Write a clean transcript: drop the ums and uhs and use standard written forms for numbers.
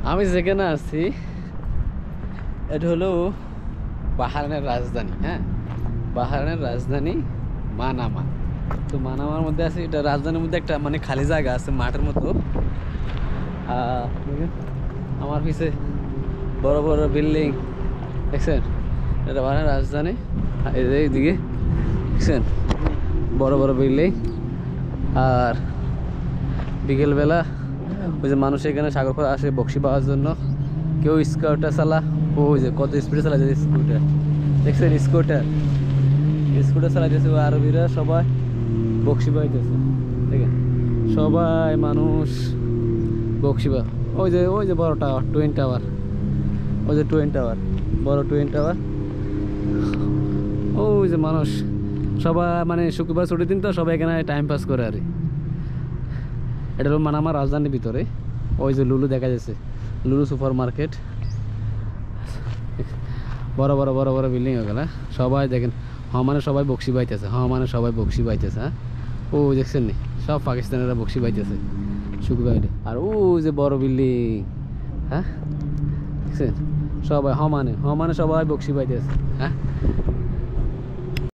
আমি যেখানে আছি এটা হলো বাহরাইনের রাজধানী। হ্যাঁ, বাহরাইনের রাজধানী মানামা। তো মানামার মধ্যে আছে, এটা রাজধানীর মধ্যে একটা মানে খালি জায়গা আছে মাঠের মতো। দেখেন আমার পিছে বড় বড় বিল্ডিং দেখছেন, এটা বাহরাইনের রাজধানী। এই যে এইদিকে দেখছেন বড় বড় বিল্ডিং। আর বিকেলবেলা ওই যে মানুষ এখানে সাগর পাড়ে আসে বকশি পাওয়ার জন্য। কেউ স্কুটার চালা, ওই যে কত স্পিডে চালা যায় স্কুটার, দেখছেন স্কুটার চালাইতেছে আরবিরা সবাই বকশি পাইতেছে। দেখেন সবাই মানুষ বকশি পা। ওই যে বড় টাওয়ার, টুইন টাওয়ার, ওই যে টুইন টাওয়ার, বড় টুইন টাওয়ার। ওই যে মানুষ সবাই মানে শুক্রবার ছুটির দিন তো সবাই এখানে টাইম পাস করে। আর এটা হলো মানামার রাজধানীর ভিতরে। ওই যে লুলু দেখা যাচ্ছে, লুলু সুপার মার্কেট, বড় বড় বড় বড় বিল্ডিং হয়ে গেল। সবাই দেখেন মানে সবাই বকশি পাইতেছে, মানে সবাই বকশি পাইতেছে। হ্যাঁ, ও দেখছেন নি সব পাকিস্তানিরা বকশি পাইতেছে শুক্রবার। আর ও যে বড় বিল্ডিং, হ্যাঁ দেখছেন সবাই মানে সবাই বকশি পাইতেছে। হ্যাঁ,